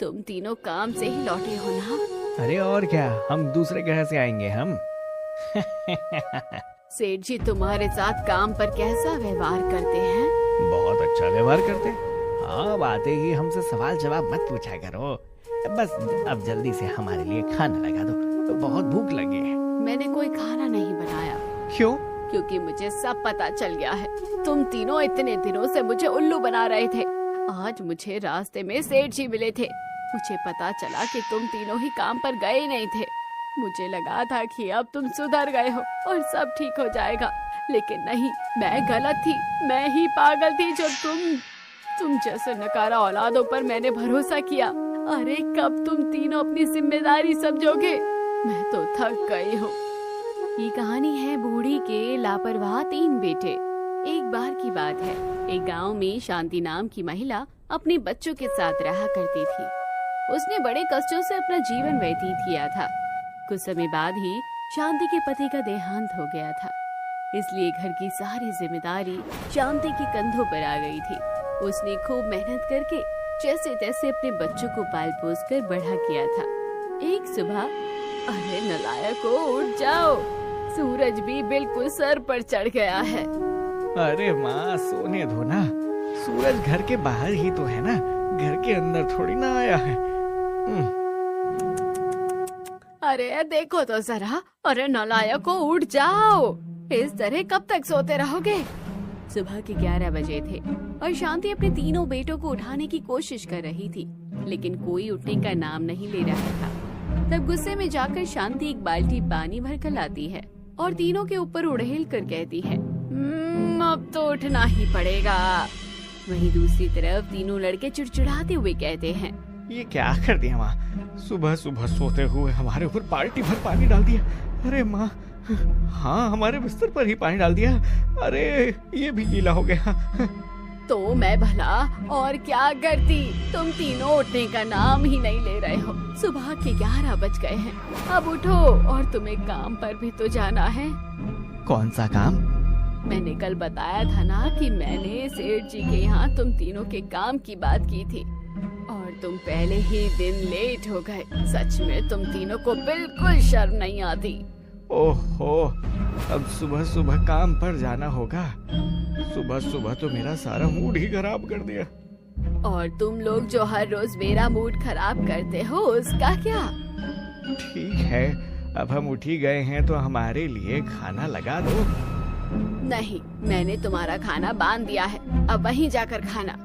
तुम तीनों काम से ही लौटे हो ना? अरे और क्या, हम दूसरे ग्रह से आएंगे हम। सेठ जी तुम्हारे साथ काम पर कैसा व्यवहार करते हैं? बहुत अच्छा व्यवहार करते। हाँ, अब आते ही हमसे सवाल जवाब मत पूछा करो। बस अब जल्दी से हमारे लिए खाना लगा दो, बहुत भूख लगी है। मैंने कोई खाना नहीं बनाया। क्यों? क्योंकि मुझे सब पता चल गया है। तुम तीनों इतने दिनों से मुझे उल्लू बना रहे थे। आज मुझे रास्ते में सेठ जी मिले थे। मुझे पता चला कि तुम तीनों ही काम पर गए नहीं थे। मुझे लगा था कि अब तुम सुधर गए हो और सब ठीक हो जाएगा, लेकिन नहीं, मैं गलत थी। मैं ही पागल थी जो तुम जैसे नकारा औलादों पर मैंने भरोसा किया। अरे कब तुम तीनों अपनी जिम्मेदारी समझोगे? मैं तो थक गई हूँ। ये कहानी है बूढ़ी के लापरवाह 3 बेटे। एक बार की बात है, एक गांव में शांति नाम की महिला अपने बच्चों के साथ रहा करती थी। उसने बड़े कष्टों से अपना जीवन व्यतीत किया था। कुछ समय बाद ही शांति के पति का देहांत हो गया था, इसलिए घर की सारी जिम्मेदारी शांति के कंधों पर आ गई थी। उसने खूब मेहनत करके जैसे तैसे अपने बच्चों को पाल पोस कर बड़ा किया था। एक सुबह, अरे नलायको उठ जाओ, सूरज भी बिल्कुल सर पर चढ़ गया है। अरे माँ, सोने दो ना, सूरज घर के बाहर ही तो है ना, घर के अंदर थोड़ी ना आया है। अरे देखो तो जरा, अरे नलायको उठ जाओ, इस तरह कब तक सोते रहोगे? सुबह के 11 बजे थे और शांति अपने तीनों बेटों को उठाने की कोशिश कर रही थी, लेकिन कोई उठने का नाम नहीं ले रहा था। तब गुस्से में जाकर शांति एक बाल्टी पानी भर कर लाती है और तीनों के ऊपर उड़ेल कर कहती है, अब तो उठना ही पड़ेगा। वहीं दूसरी तरफ तीनों लड़के चिड़चिड़ाते हुए कहते हैं, ये क्या कर दिया माँ, सुबह सुबह सोते हुए हमारे ऊपर बाल्टी भर पानी डाल दिया। अरे माँ, हाँ, हमारे बिस्तर पर ही पानी डाल दिया। अरे ये भी गीला हो गया। तो मैं भला और क्या करती? तुम तीनों उठने का नाम ही नहीं ले रहे हो। सुबह के 11 बज गए हैं, अब उठो और तुम्हें काम पर भी तो जाना है। कौन सा काम? मैंने कल बताया था ना कि मैंने सेठ जी के यहाँ तुम तीनों के काम की बात की थी और तुम पहले ही दिन लेट हो गए। सच में तुम तीनों को बिल्कुल शर्म नहीं आती। ओहो, अब सुबह सुबह काम पर जाना होगा। सुबह सुबह तो मेरा सारा मूड ही खराब कर दिया। और तुम लोग जो हर रोज मेरा मूड खराब करते हो, उसका क्या? ठीक है, अब हम उठ ही गए हैं तो हमारे लिए खाना लगा दो। नहीं, मैंने तुम्हारा खाना बांध दिया है, अब वहीं जाकर खाना।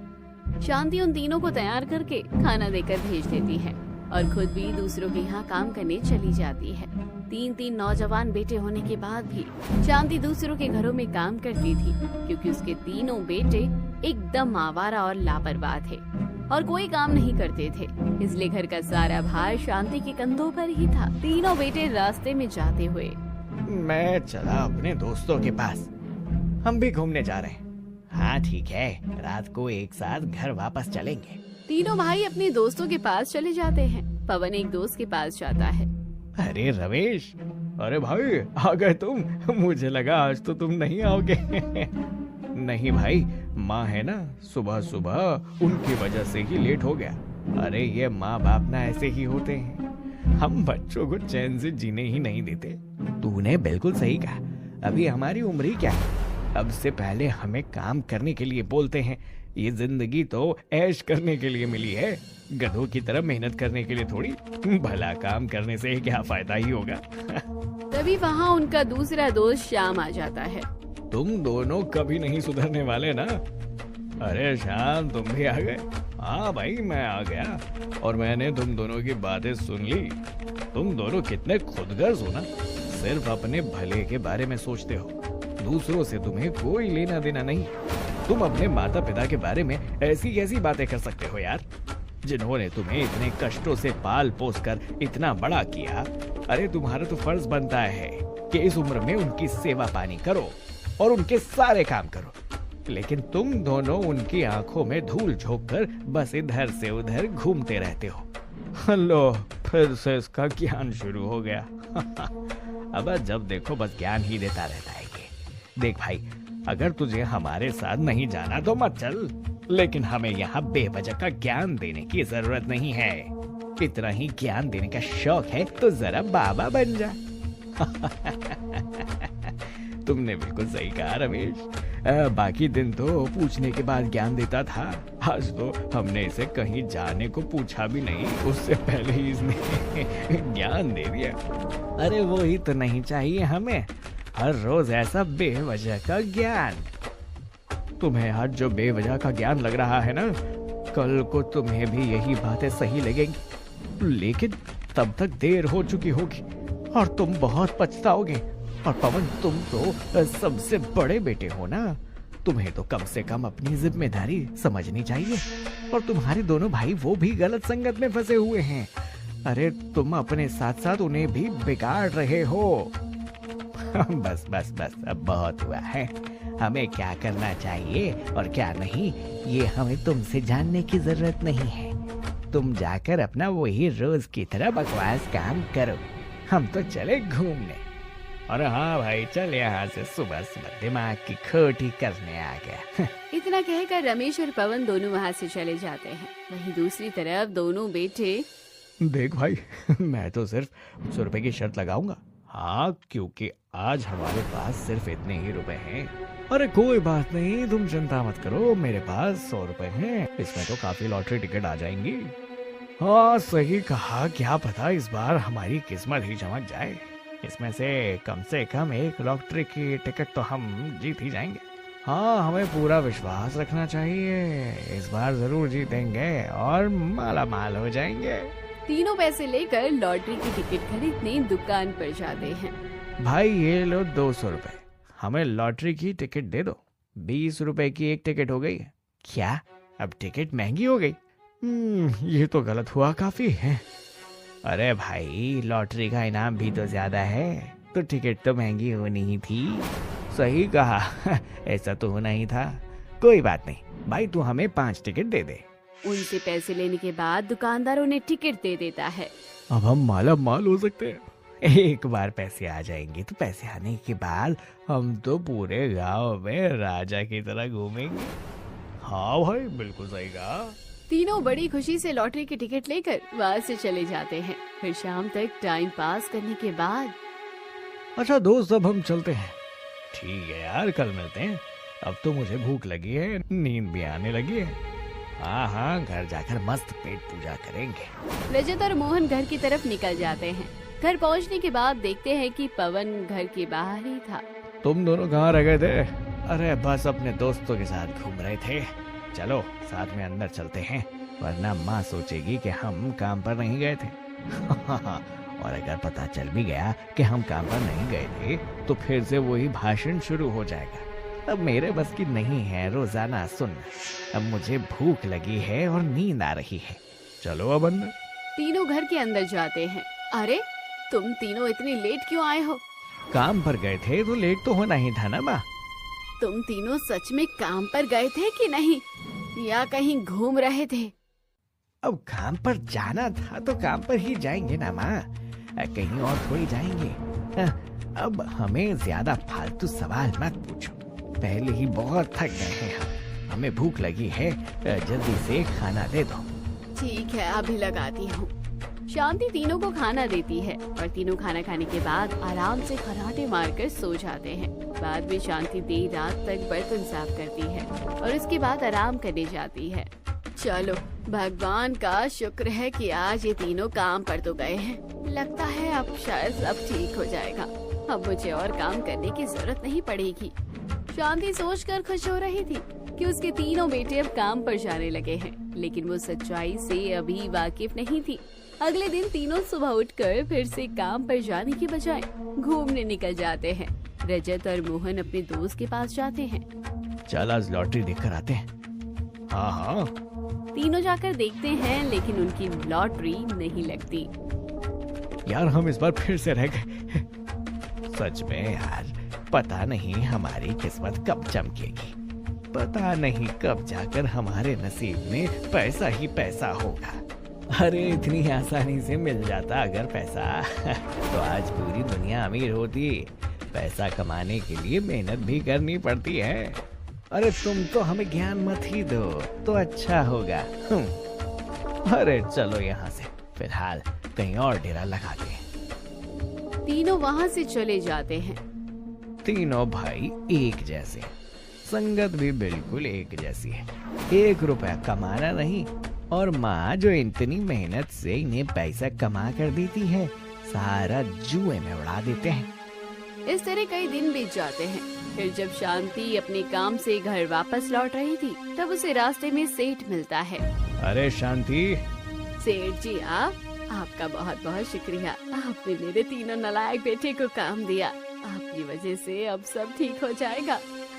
शांति उन तीनों को तैयार करके खाना देकर भेज देती है और खुद भी दूसरों के यहाँ काम करने चली जाती है। 3 नौजवान बेटे होने के बाद भी शांति दूसरों के घरों में काम करती थी, क्योंकि उसके तीनों बेटे एकदम आवारा और लापरवाह थे और कोई काम नहीं करते थे, इसलिए घर का सारा भार शांति के कंधों पर ही था। तीनों बेटे रास्ते में जाते हुए, मैं चला अपने दोस्तों के पास, हम भी घूमने जा रहे हैं। हाँ ठीक है, रात को एक साथ घर वापस चलेंगे। तीनों भाई अपने दोस्तों के पास चले जाते हैं। पवन एक दोस्त के पास जाता है। अरे रमेश, अरे भाई आ गए तुम, मुझे लगा आज तो तुम नहीं आओगे। नहीं भाई, माँ है ना, सुबह सुबह उनकी वजह से ही लेट हो गया। अरे ये माँ बाप ना ऐसे ही होते हैं, हम बच्चों को चैन से जीने ही नहीं देते। तूने बिल्कुल सही कहा, अभी हमारी उम्र ही क्या है, अब से पहले हमें काम करने के लिए बोलते हैं। ये जिंदगी तो ऐश करने के लिए मिली है, गधों की तरह मेहनत करने के लिए थोड़ी। भला काम करने से क्या फायदा ही होगा। तभी वहाँ उनका दूसरा दोस्त श्याम आ जाता है। तुम दोनों कभी नहीं सुधरने वाले ना। अरे श्याम, तुम भी आ गए? हाँ भाई, मैं आ गया और मैंने तुम दोनों की बातें सुन ली। तुम दोनों कितने खुदगर्ज हो ना, सिर्फ अपने भले के बारे में सोचते हो, दूसरों से तुम्हें कोई लेना देना नहीं। तुम अपने माता पिता के बारे में ऐसी कैसी बातें कर सकते हो यार, जिन्होंने तुम्हें इतने कष्टों से पाल पोस कर इतना बड़ा किया। अरे तुम्हारा तो फर्ज बनता है कि इस उम्र में उनकी सेवा पानी करो और उनके सारे काम करो, लेकिन तुम दोनों उनकी आंखों में धूल झोंक कर बस इधर से उधर घूमते रहते हो। लो, फिर से इसका ज्ञान शुरू हो गया। अब जब देखो बस ज्ञान ही देता रहता है ये। देख भाई, अगर तुझे हमारे साथ नहीं जाना तो मत चल, लेकिन हमें यहाँ बेवजह का ज्ञान देने की जरूरत नहीं है। इतना ही ज्ञान देने का शौक है तो जरा बाबा बन जा। तुमने बिल्कुल सही कहा रमेश। बाकी दिन तो पूछने के बाद ज्ञान देता था, आज तो हमने इसे कहीं जाने को पूछा भी नहीं, उससे पहले ही इसने ज्ञान दे दिया। अरे वो ही तो नहीं चाहिए हमें, हर रोज ऐसा बेवजह का ज्ञान। तुम्हें आज जो बेवजह का ज्ञान लग रहा है ना, कल को तुम्हें भी यही बातें सही लगेंगी, लेकिन तब तक देर हो चुकी होगी और तुम बहुत पछताओगे। और पवन, तुम तो सबसे बड़े बेटे हो ना, तुम्हें तो कम से कम अपनी जिम्मेदारी समझनी चाहिए। और तुम्हारे दोनों भाई वो भी गलत संगत में फंसे हुए हैं। अरे तुम अपने साथ साथ उन्हें भी बिगाड़ रहे हो। बस बस बस, अब बहुत हुआ है। हमें क्या करना चाहिए और क्या नहीं, ये हमें तुमसे जानने की जरूरत नहीं है। तुम जाकर अपना वही रोज की तरह बकवास काम करो, हम तो चले घूमने। अरे हाँ भाई, चल यहाँ से सुबह सुबह दिमाग की खोटी करने आ गया। इतना कहकर रमेश और पवन दोनों वहाँ से चले जाते हैं। वहीं दूसरी तरफ दोनों बेटे, देख भाई, मैं तो सिर्फ 100 रुपए की शर्त लगाऊंगा। हाँ, क्योंकि आज हमारे पास सिर्फ इतने ही रुपए हैं। अरे कोई बात नहीं, तुम चिंता मत करो, मेरे पास 100 रुपए हैं, इसमें तो काफी लॉटरी टिकट आ जाएंगी। हाँ सही कहा, क्या पता इस बार हमारी किस्मत ही चमक जाए, इसमें से कम एक लॉटरी की टिकट तो हम जीत ही जाएंगे। हाँ, हमें पूरा विश्वास रखना चाहिए, इस बार जरूर जीतेंगे और माला माल हो जाएंगे। तीनों पैसे लेकर लॉटरी की टिकट खरीदने दुकान पर जाते हैं। भाई ये लो 200 रुपए, हमें लॉटरी की टिकट दे दो। 20 रुपए की एक टिकट हो गई है। क्या, अब टिकट महंगी हो गई? ये तो गलत हुआ काफी है। अरे भाई, लॉटरी का इनाम भी तो ज्यादा है, तो टिकट तो महंगी होनी ही थी। सही कहा, ऐसा तो होना ही था। कोई बात नहीं भाई, तू हमें 5 टिकट दे दे। उनसे पैसे लेने के बाद दुकानदार उन्हें टिकट दे देता है। अब हम माला माल हो सकते हैं। एक बार पैसे आ जाएंगे तो पैसे आने के बाद हम तो पूरे गांव में राजा की तरह घूमेंगे। हाँ भाई, बिल्कुल सही कहा। तीनों बड़ी खुशी से लॉटरी की टिकट लेकर वहाँ से चले जाते हैं। फिर शाम तक टाइम पास करने के बाद, अच्छा दोस्त, अब हम चलते हैं। ठीक है यार, कल मिलते हैं। अब तो मुझे भूख लगी है, नींद भी आने लगी है। हाँ, घर जाकर मस्त पेट पूजा करेंगे। रजत और मोहन घर की तरफ निकल जाते हैं। घर पहुंचने के बाद देखते हैं कि पवन घर के बाहर ही था। तुम दोनों कहाँ रह गए थे? अरे बस अपने दोस्तों के साथ घूम रहे थे। चलो साथ में अंदर चलते हैं, वरना माँ सोचेगी कि हम काम पर नहीं गए थे। और अगर पता चल भी गया कि हम काम पर नहीं गए थे, तो फिर से वही भाषण शुरू हो जाएगा। अब मेरे बस की नहीं है रोजाना सुनना। अब मुझे भूख लगी है और नींद आ रही है। चलो अब अंदर। तीनों घर के अंदर जाते हैं। अरे तुम तीनों इतनी लेट क्यों आए हो? काम पर गए थे तो लेट तो होना ही था ना माँ। तुम तीनों सच में काम पर गए थे कि नहीं, या कहीं घूम रहे थे? अब काम पर जाना था तो काम पर ही जाएंगे ना माँ, कहीं और थोड़ी जाएंगे। अब हमें ज्यादा फालतू सवाल मत पूछो, पहले ही बहुत थक गए हैं हम। हमें भूख लगी है, जल्दी से खाना दे दो। ठीक है, अभी लगाती हूँ। शांति तीनों को खाना देती है और तीनों खाना खाने के बाद आराम से खर्राटे मारकर सो जाते हैं। बाद में शांति देर रात तक बर्तन साफ करती है और उसके बाद आराम करने जाती है। चलो, भगवान का शुक्र है कि आज ये तीनों काम पर तो गए हैं। लगता है अब शायद सब ठीक हो जाएगा, अब मुझे और काम करने की जरूरत नहीं पड़ेगी। शांति सोचकर खुश हो रही थी कि उसके तीनों बेटे अब काम पर जाने लगे हैं, लेकिन वो सच्चाई से अभी वाकिफ नहीं थी। अगले दिन तीनों सुबह उठकर फिर से काम पर जाने की बजाय घूमने निकल जाते हैं। रजत और मोहन अपने दोस्त के पास जाते हैं। चल आज लॉटरी देखकर आते हैं। हाँ। तीनों जाकर देखते हैं, लेकिन उनकी लॉटरी नहीं लगती। यार हम इस बार फिर से रह गए। सच में यार, पता नहीं हमारी किस्मत कब चमकेगी, पता नहीं कब जाकर हमारे नसीब में पैसा ही पैसा होगा। अरे इतनी आसानी से मिल जाता अगर पैसा, तो आज पूरी दुनिया अमीर होती। पैसा कमाने के लिए मेहनत भी करनी पड़ती है। अरे तुम तो हमें ज्ञान मत ही दो तो अच्छा होगा। अरे चलो यहाँ से, फिलहाल कहीं और डेरा लगाते हैं। तीनों वहाँ से चले जाते हैं। तीनों भाई एक जैसे, संगत भी बिल्कुल एक जैसी है। 1 रुपया कमाना नहीं, और माँ जो इतनी मेहनत से इन्हें पैसा कमा कर देती है, सारा जुए में उड़ा देते हैं। इस तरह कई दिन बीत जाते हैं। फिर जब शांति अपने काम से घर वापस लौट रही थी, तब उसे रास्ते में सेठ मिलता है। अरे शांति। सेठ जी, आपका बहुत बहुत शुक्रिया। आपने मेरे तीनों नालायक बेटे को काम दिया। आपकी वजह से अब सब ठीक हो जाएगा।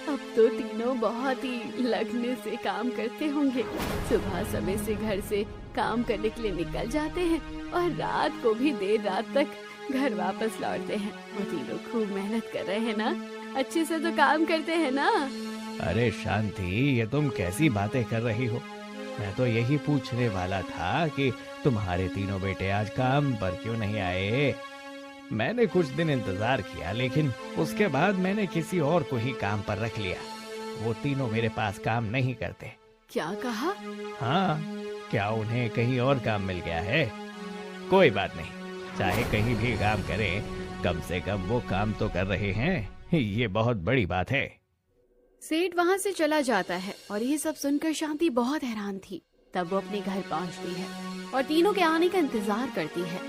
अब तो तीनों बहुत ही लगन से काम करते होंगे। सुबह समय से घर से काम करने के लिए निकल जाते हैं और रात को भी देर रात तक घर वापस लौटते हैं। वो तीनों खूब मेहनत कर रहे हैं ना, अच्छे से तो काम करते हैं ना। अरे शांति, ये तुम कैसी बातें कर रही हो? मैं तो यही पूछने वाला था कि तुम्हारे तीनों बेटे आज काम पर क्यों नहीं आए। मैंने कुछ दिन इंतजार किया, लेकिन उसके बाद मैंने किसी और को ही काम पर रख लिया। वो तीनों मेरे पास काम नहीं करते। क्या कहा? हाँ, क्या उन्हें कहीं और काम मिल गया है? कोई बात नहीं, चाहे कहीं भी काम करें, कम से कम वो काम तो कर रहे हैं, ये बहुत बड़ी बात है। सेठ वहाँ से चला जाता है और ये सब सुनकर शांति बहुत हैरान थी। तब वो अपने घर पहुँचती है और तीनों के आने का इंतजार करती है।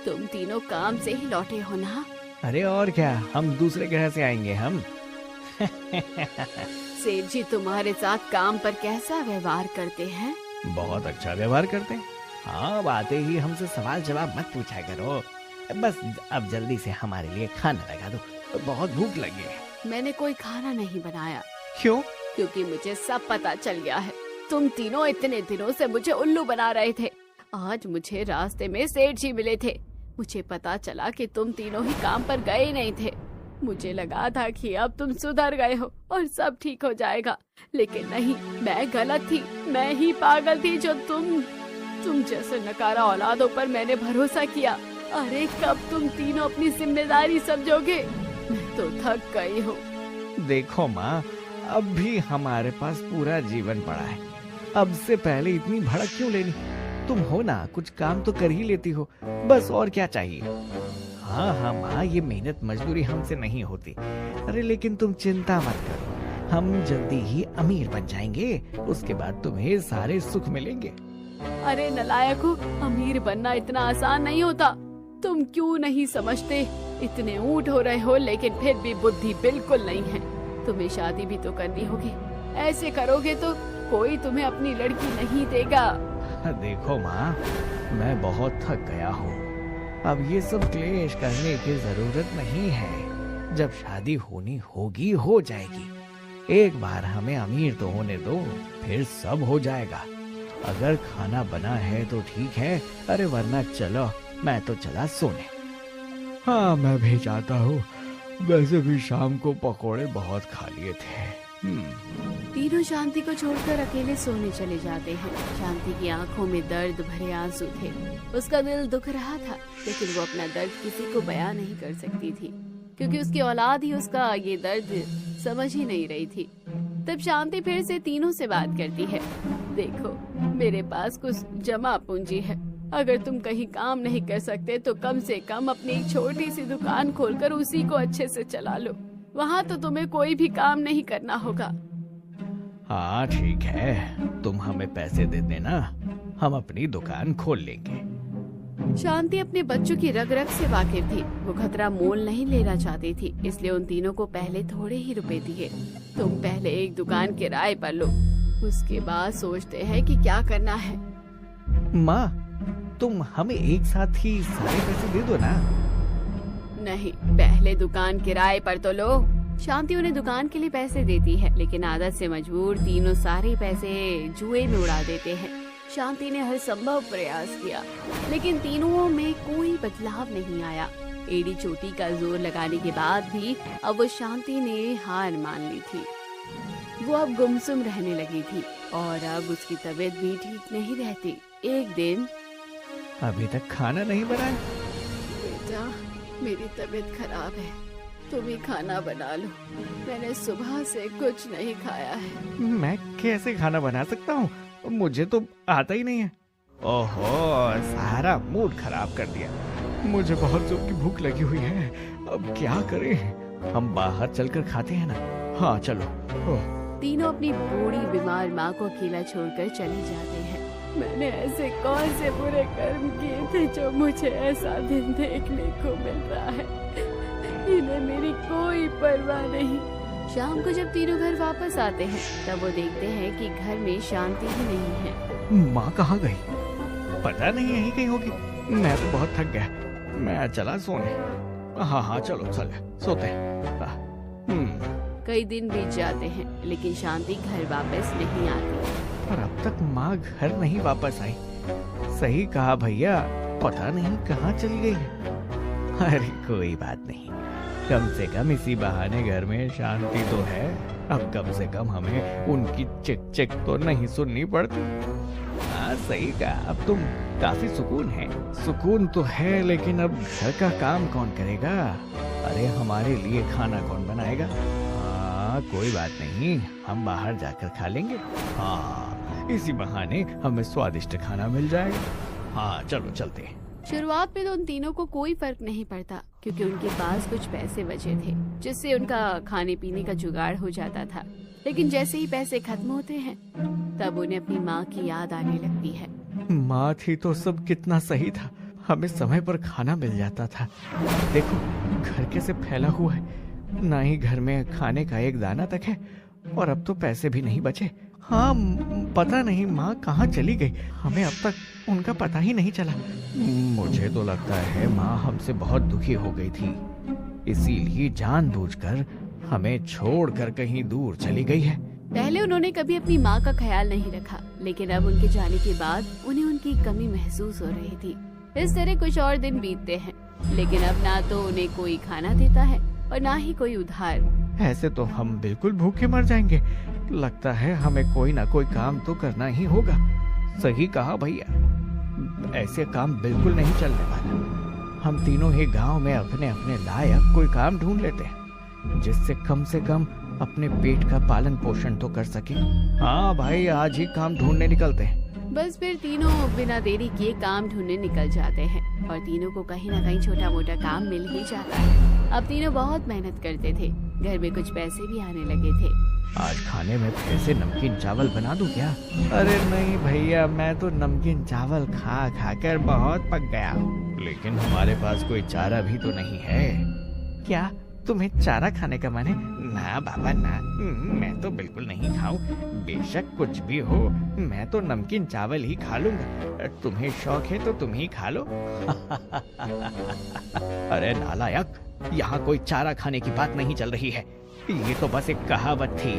तुम तीनों काम से ही लौटे हो ना? अरे और क्या, हम दूसरे ग्रह से आएंगे हम। सेठ जी तुम्हारे साथ काम पर कैसा व्यवहार करते हैं? बहुत अच्छा व्यवहार करते हैं। हाँ, अब आते ही हमसे सवाल जवाब मत पूछा करो। बस अब जल्दी से हमारे लिए खाना लगा दो, बहुत भूख लगी है। मैंने कोई खाना नहीं बनाया। क्यों? क्योंकि मुझे सब पता चल गया है। तुम तीनों इतने दिनों से मुझे उल्लू बना रहे थे। आज मुझे रास्ते में सेठ जी मिले थे। मुझे पता चला कि तुम तीनों ही काम पर गए नहीं थे। मुझे लगा था कि अब तुम सुधर गए हो और सब ठीक हो जाएगा, लेकिन नहीं, मैं गलत थी। मैं ही पागल थी जो तुम जैसे नकारा औलादों पर मैंने भरोसा किया। अरे कब तुम तीनों अपनी जिम्मेदारी समझोगे? मैं तो थक गई हूँ। देखो माँ, अब भी हमारे पास पूरा जीवन पड़ा है। अब से पहले इतनी भड़क क्यों लेनी? तुम हो ना, कुछ काम तो कर ही लेती हो, बस और क्या चाहिए। हाँ हाँ माँ, ये मेहनत मजदूरी हमसे नहीं होती। अरे लेकिन तुम चिंता मत करो, हम जल्दी ही अमीर बन जाएंगे। उसके बाद तुम्हें सारे सुख मिलेंगे। अरे नलायको, अमीर बनना इतना आसान नहीं होता। तुम क्यों नहीं समझते? इतने ऊँट हो रहे हो, लेकिन फिर भी बुद्धि बिल्कुल नहीं है। तुम्हें शादी भी तो करनी होगी। ऐसे करोगे तो कोई तुम्हें अपनी लड़की नहीं देगा। देखो माँ, मैं बहुत थक गया हूँ। अब ये सब क्लेश करने की जरूरत नहीं है। जब शादी होनी होगी, हो जाएगी। एक बार हमें अमीर तो होने दो, फिर सब हो जाएगा। अगर खाना बना है तो ठीक है, अरे वरना चलो, मैं तो चला सोने। हाँ, मैं भी जाता हूँ। वैसे भी शाम को पकोड़े बहुत खा लिए थे। तीनों शांति को छोड़कर अकेले सोने चले जाते हैं। शांति की आंखों में दर्द भरे आंसू थे। उसका दिल दुख रहा था, लेकिन वो अपना दर्द किसी को बयां नहीं कर सकती थी, क्योंकि उसकी औलाद ही उसका ये दर्द समझ ही नहीं रही थी। तब शांति फिर से तीनों से बात करती है। देखो, मेरे पास कुछ जमा पूंजी है। अगर तुम कहीं काम नहीं कर सकते तो कम से कम अपनी एक छोटी सी दुकान खोलकर उसी को अच्छे से चला लो। वहाँ तो तुम्हें कोई भी काम नहीं करना होगा। हाँ ठीक है, तुम हमें पैसे दे देना, हम अपनी दुकान खोल लेंगे। शांति अपने बच्चों की रग रग से वाकिफ थी। वो खतरा मोल नहीं लेना चाहती थी, इसलिए उन तीनों को पहले थोड़े ही रुपए दिए। तुम पहले एक दुकान किराए पर लो, उसके बाद सोचते हैं कि क्या करना है। माँ, तुम हमें एक साथ ही सारे पैसे दे दो ना। नहीं, पहले दुकान किराए पर तो लो। शांति उन्हें दुकान के लिए पैसे देती है, लेकिन आदत से मजबूर तीनों सारे पैसे जुए में उड़ा देते हैं। शांति ने हर संभव प्रयास किया, लेकिन तीनों में कोई बदलाव नहीं आया। एड़ी चोटी का जोर लगाने के बाद भी अब वो शांति ने हार मान ली थी। वो अब गुमसुम रहने लगी थी और अब उसकी तबीयत भी ठीक नहीं रहती। एक दिन, अभी तक खाना नहीं बनाया? बेटा, मेरी तबीयत खराब है। तुम ही खाना बना लो, मैंने सुबह से कुछ नहीं खाया है। मैं कैसे खाना बना सकता हूँ, मुझे तो आता ही नहीं है। ओहो, सारा मूड खराब कर दिया। मुझे बहुत जोर की भूख लगी हुई है, अब क्या करें? हम बाहर चलकर खाते हैं ना। हाँ चलो। तीनों अपनी बूढ़ी बीमार माँ को अकेला छोड़कर चले जाते हैं। मैंने ऐसे कौन से बुरे कर्म किए थे जो मुझे ऐसा दिन देखने को मिल रहा है। इन्हें मेरी कोई परवाह नहीं। शाम को जब तीनों घर वापस आते हैं तब वो देखते हैं कि घर में शांति ही नहीं है। माँ कहाँ गई? पता नहीं, यहीं कहीं होगी। मैं तो बहुत थक गया, मैं चला सोने। हाँ चलो चले सोते हैं। कई दिन बीत जाते हैं लेकिन शांति घर वापस नहीं आती। पर अब तक माँ घर नहीं वापस आई। सही कहा भैया, पता नहीं कहाँ चली गई है। अरे कोई बात नहीं, कम से कम इसी बहाने घर में शांति तो है। अब कम से कम हमें उनकी चिक चिक तो नहीं सुननी पड़ती। हाँ सही कहा, अब तुम काफी सुकून है। सुकून तो है, लेकिन अब घर का काम कौन करेगा? अरे हमारे लिए खाना कौन बनाएगा? हाँ कोई बात नहीं, हम बाहर जाकर खा लेंगे। हाँ इसी बहाने हमें स्वादिष्ट खाना मिल जाएगा। हाँ चलो चलते हैं। शुरुआत में तो उन तीनों को कोई फर्क नहीं पड़ता क्योंकि उनके पास कुछ पैसे बचे थे जिससे उनका खाने पीने का जुगाड़ हो जाता था। लेकिन जैसे ही पैसे खत्म होते हैं तब उन्हें अपनी माँ की याद आने लगती है। माँ थी तो सब कितना सही था, हमें समय पर खाना मिल जाता था। देखो घर कैसे फैला हुआ है, ना ही घर में खाने का एक दाना तक है, और अब तो पैसे भी नहीं बचे। हाँ पता नहीं माँ कहाँ चली गई, हमें अब तक उनका पता ही नहीं चला। मुझे तो लगता है माँ हमसे बहुत दुखी हो गई थी, इसीलिए जानबूझकर हमें छोड़कर कहीं दूर चली गई है। पहले उन्होंने कभी अपनी माँ का ख्याल नहीं रखा, लेकिन अब उनके जाने के बाद उन्हें उनकी कमी महसूस हो रही थी। इस तरह कुछ और दिन बीतते हैं, लेकिन अब ना तो उन्हें कोई खाना देता है और ना ही कोई उधार। ऐसे तो हम बिल्कुल भूखे मर जाएंगे। लगता है हमें कोई ना कोई काम तो करना ही होगा। सही कहा भैया, ऐसे काम बिल्कुल नहीं चलने वाला। हम तीनों ही गांव में अपने अपने लायक कोई काम ढूंढ लेते हैं जिससे कम से कम अपने पेट का पालन पोषण तो कर सके। हाँ भाई, आज ही काम ढूंढने निकलते हैं। बस फिर तीनों बिना देरी किए काम ढूंढने निकल जाते हैं और तीनों को कहीं ना कहीं छोटा मोटा काम मिल ही जाता है। अब तीनों बहुत मेहनत करते थे, घर में कुछ पैसे भी आने लगे थे। आज खाने में फिर से नमकीन चावल बना दूं क्या? अरे नहीं भैया, मैं तो नमकीन चावल खा खा कर बहुत पक गया हूँ। लेकिन हमारे पास कोई चारा भी तो नहीं है। क्या तुम्हें चारा खाने का मन है? ना बाबा ना, मैं तो बिल्कुल नहीं खाऊं। बेशक कुछ भी हो, मैं तो नमकीन चावल ही खा लूंगा। तुम्हें शौक है तो तुम ही खा लो। अरे नालायक, यहाँ कोई चारा खाने की बात नहीं चल रही है। ये तो बस एक कहावत थी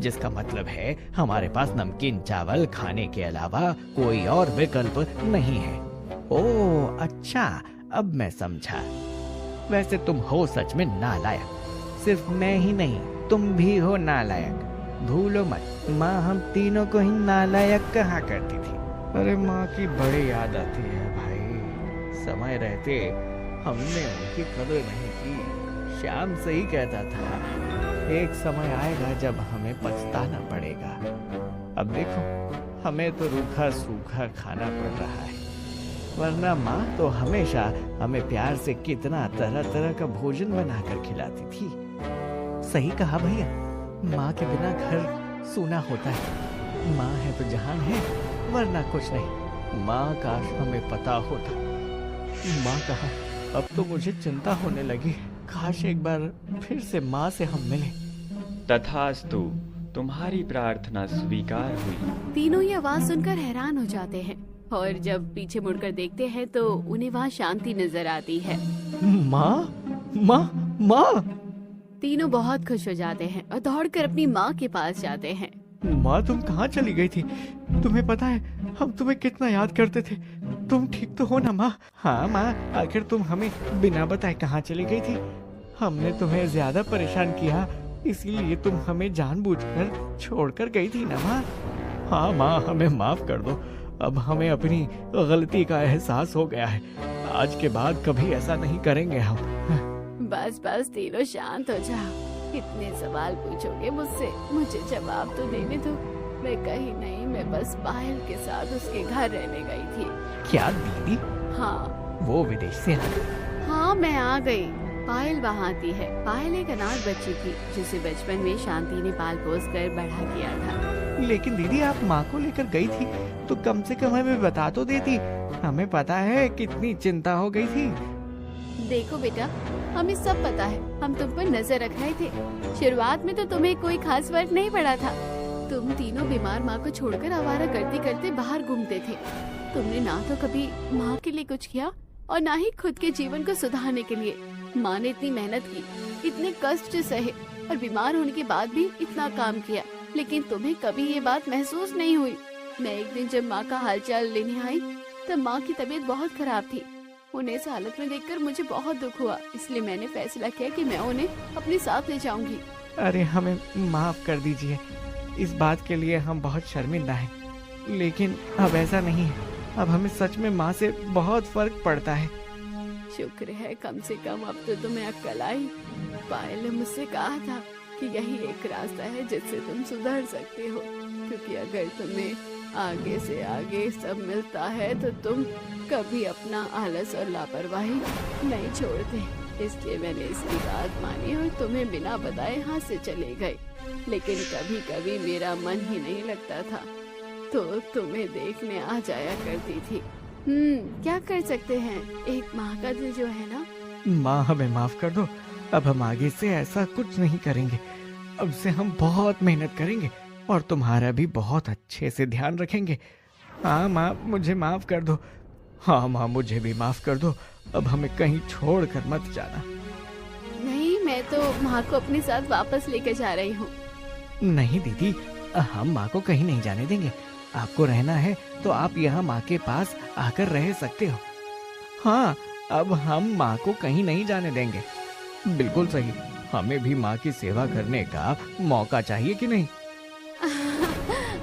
जिसका मतलब है हमारे पास नमकीन चावल खाने के अलावा कोई और विकल्प नहीं है। ओह अच्छा, अब मैं समझा। वैसे तुम हो सच में नालायक। सिर्फ मैं ही नहीं, तुम भी हो नालायक। भूलो मत, माँ हम तीनों को ही नालायक कहा करती थी। अरे माँ की बड़ी याद आती है भाई। समय रहते हमने उनकी कदर नहीं की। श्याम सही कहता था, एक समय आएगा जब हमें पछताना पड़ेगा। अब देखो, हमें तो रूखा सूखा खाना पड़ रहा है, वरना माँ तो हमेशा हमें प्यार से कितना तरह तरह का भोजन बनाकर खिलाती थी। सही कहा भैया, माँ के बिना घर सूना होता है। माँ है तो जहान है, वरना कुछ नहीं। माँ काश हमें पता होता। माँ कहा, अब तो मुझे चिंता होने लगी। काश एक बार फिर से माँ से हम मिलें। तथास्तु, तुम्हारी प्रार्थना स्वीकार हुई। तीनों ये आवाज सुनकर हैरान हो जाते हैं और जब पीछे मुड़कर देखते हैं तो उन्हें वहाँ शांति नजर आती है। माँ, माँ, माँ! तीनों बहुत खुश हो जाते हैं और दौड़कर अपनी माँ के पास जाते हैं। माँ, तुम कहाँ चली गई थी? तुम्हें पता है हम तुम्हें कितना याद करते थे। तुम ठीक तो हो ना माँ? हाँ माँ, आखिर तुम हमें बिना बताए कहाँ चली गई थी? हमने तुम्हें ज्यादा परेशान किया, इसीलिए तुम हमें जानबूझकर छोड़कर गई थी ना माँ? हाँ माँ, हमें माफ कर दो। अब हमें अपनी गलती का एहसास हो गया है। आज के बाद कभी ऐसा नहीं करेंगे हम। बस बस तीनों शांत हो जाओ। इतने सवाल पूछोगे मुझसे, मुझे जवाब तो देने दो। मैं कहीं नहीं, मैं बस पायल के साथ उसके घर रहने गई थी। क्या दीदी? हाँ वो विदेश से आ गई? हाँ, मैं आ गई। पायल वहाँ आती है। पायल एक अनाथ बच्ची थी जिसे बचपन में शांति ने पाल पोस कर बड़ा किया था। लेकिन दीदी आप माँ को लेकर गई थी तो कम से कम हमें बता तो देती। हमें पता है कितनी चिंता हो गई थी। देखो बेटा, हमें सब पता है। हम तुम पर नजर रख रहे थे। शुरुआत में तो तुम्हें कोई खास फर्क नहीं पड़ा था। तुम तीनों बीमार माँ को छोड़कर आवारा करते करते बाहर घूमते थे। तुमने ना तो कभी माँ के लिए कुछ किया और ना ही खुद के जीवन को सुधारने के लिए। माँ ने इतनी मेहनत की, इतने कष्ट सहे और बीमार होने के बाद भी इतना काम किया, लेकिन तुम्हें कभी ये बात महसूस नहीं हुई। मैं एक दिन जब माँ का हालचाल लेने आई तब माँ की तबीयत बहुत खराब थी। उन्हें इस हालत में देखकर मुझे बहुत दुख हुआ, इसलिए मैंने फैसला किया कि मैं उन्हें अपने साथ ले जाऊंगी। अरे हमें माफ कर दीजिए, इस बात के लिए हम बहुत शर्मिंदा हैं। लेकिन अब ऐसा नहीं है। अब हमें सच में माँ से बहुत फर्क पड़ता है। शुक्र है, कम से कम अब तो तुम्हें अक्ल आई। पायल ने मुझसे कहा था कि यही एक रास्ता है जिससे तुम सुधर सकते हो, क्योंकि अगर तुम्हें आगे से आगे सब मिलता है तो तुम कभी अपना आलस और लापरवाही नहीं छोड़ते। इसलिए मैंने इसकी बात मानी और तुम्हें बिना बताए यहाँ से चले गए। लेकिन कभी कभी मेरा मन ही नहीं लगता था तो तुम्हें देखने आ जाया करती थी। क्या कर सकते हैं, एक माँ का दिल जो है ना। माँ हमें माफ कर दो। अब हम आगे से ऐसा कुछ नहीं करेंगे। अब से हम बहुत मेहनत करेंगे और तुम्हारा भी बहुत अच्छे से ध्यान रखेंगे। हाँ माँ, मुझे माफ कर दो। हाँ माँ, मुझे भी माफ कर दो। अब हमें कहीं छोड़ कर मत जाना। नहीं, मैं तो माँ को अपने साथ वापस लेकर जा रही हूँ। नहीं दीदी, हम माँ को कहीं नहीं जाने देंगे। आपको रहना है तो आप यहाँ माँ के पास आकर रह सकते हो। हाँ, अब हम माँ को कहीं नहीं जाने देंगे। बिल्कुल सही, हमें भी माँ की सेवा करने का मौका चाहिए कि नहीं?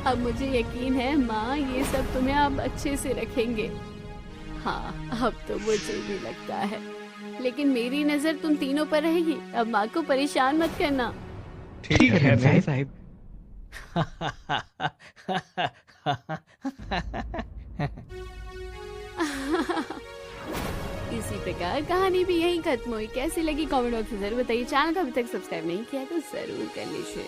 अब मुझे यकीन है माँ ये सब तुम्हें अब अच्छे से रखेंगे। हाँ, अब तो मुझे भी लगता है, लेकिन मेरी नजर तुम तीनों पर रहेगी। अब माँ को परेशान मत करना। ठीक है साहिब। इसी प्रकार कहानी भी यहीं खत्म हुई। कैसी लगी कमेंट बॉक्स में जरूर बताइए। चैनल को अभी तक सब्सक्राइब नहीं किया तो जरूर कर लीजिए।